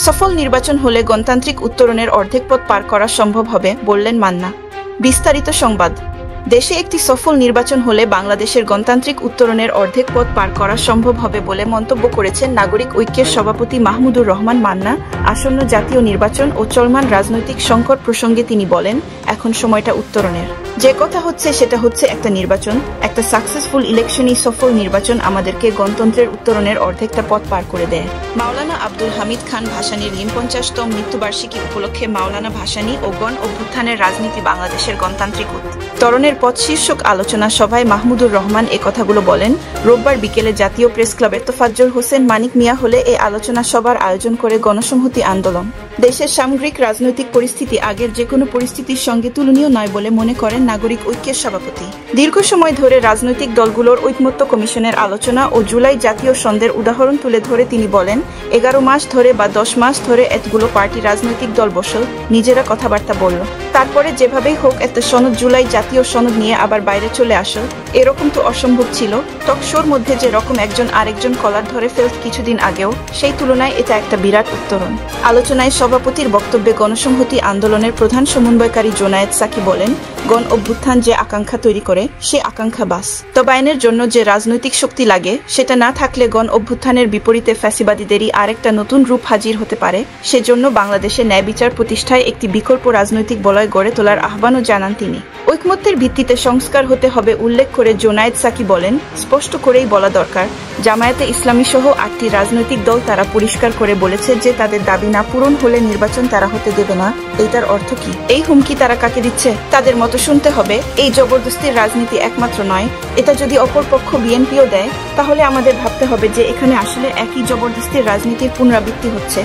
সফল নির্বাচন হলে গণতান্ত্রিক উত্তরণের অর্ধেক পথ পার করা সম্ভব হবে বললেন মান্না। বিস্তারিত সংবাদ। দেশে একটি সফল নির্বাচন হলে বাংলাদেশের গণতান্ত্রিক উত্তরণের অর্ধেক পথ পার করা সম্ভব হবে বলে মন্তব্য করেছেন নাগরিক ঐক্যের সভাপতি মাহমুদুর রহমান মান্না। আসন্ন জাতীয় নির্বাচন ও চলমান রাজনৈতিক সংকট প্রসঙ্গে তিনি বলেন, এখন সময়টা উত্তরণের। যে কথা হচ্ছে সেটা হচ্ছে একটা নির্বাচন, একটা সাকসেসফুল ইলেকশনই সফল নির্বাচন আমাদেরকে গণতন্ত্রের উত্তরণের অর্ধেকটা পথ পার করে দেয়। মাওলানা আব্দুল হামিদ খান ভাসানীর ৫০তম মৃত্যুবার্ষিকী উপলক্ষে মাওলানা ভাসানী ও গণ অভ্যুত্থানের রাজনীতি বাংলাদেশের গণতান্ত্রিক উত্তরণের পথ শীর্ষক আলোচনা সভায় মাহমুদুর রহমান এ কথাগুলো বলেন। রোববার বিকেলে জাতীয় প্রেস ক্লাবের তোফাজ্জল হোসেন মানিক মিয়া হলে এই আলোচনা সভার আয়োজন করে গণসংহতি আন্দোলন। দেশের সামগ্রিক রাজনৈতিক পরিস্থিতি আগের যে কোনো পরিস্থিতির সঙ্গে তুলনীয় নয় বলে মনে করেন নাগরিক ঐক্যের সভাপতি। দীর্ঘ সময় ধরে রাজনৈতিক দলগুলোর ঐকমত্য কমিশনের আলোচনা ও জুলাই জাতীয় সন্ধ্যের উদাহরণ তুলে ধরে তিনি বলেন, ১১ মাস ধরে বা ১০ মাস ধরে এতগুলো পার্টি রাজনৈতিক দল বসল, নিজেরা কথাবার্তা বলল, তারপরে যেভাবেই হোক একটা সনদ, জুলাই জাতীয় সনদ নিয়ে আবার বাইরে চলে আসল। এরকম তো অসম্ভব ছিল। টক শোর মধ্যে যে রকম একজন আরেকজন কলার ধরে ফেলত কিছুদিন আগেও, সেই তুলনায় এটা একটা বিরাট উত্তরণ। আলোচনায় সভাপতির বক্তব্যে গণসংহতি আন্দোলনের প্রধান সমন্বয়কারী জোনায়েদ সাকি বলেন, গণ অভ্যুত্থান যে আকাঙ্ক্ষা তৈরি করে সে আকাঙ্ক্ষা বাস্তবায়নের জন্য যে রাজনৈতিক শক্তি লাগে, সেটা না থাকলে গণ অভ্যুত্থানের বিপরীতে ফ্যাসিবাদীদেরই আরেকটা নতুন রূপ হাজির হতে পারে। সেজন্য বাংলাদেশে ন্যায় বিচার প্রতিষ্ঠায় একটি বিকল্প রাজনৈতিক বলয় গড়ে তোলার আহ্বানও জানান তিনি। ঐকমত্যের ভিত্তিতে সংস্কার হতে হবে উল্লেখ করে জোনায়েদ সাকি বলেন, স্পষ্ট করেই বলা দরকার, জামায়াতে ইসলামী সহ ৮টি রাজনৈতিক দল তারা পরিষ্কার করে বলেছে যে তাদের দাবি না পূরণ হলে নির্বাচন তারা হতে দেবে না। এইটার অর্থ কি? এই হুমকি তারা কাকে দিচ্ছে? তাদের মতো শুনতে হবে। এই জবরদস্তির রাজনীতি একমাত্র নয়, এটা যদি অপর পক্ষ বিএনপিও দেয়, তাহলে আমাদের ভাবতে হবে যে এখানে আসলে একই জবরদস্তির রাজনীতির পুনরাবৃত্তি হচ্ছে।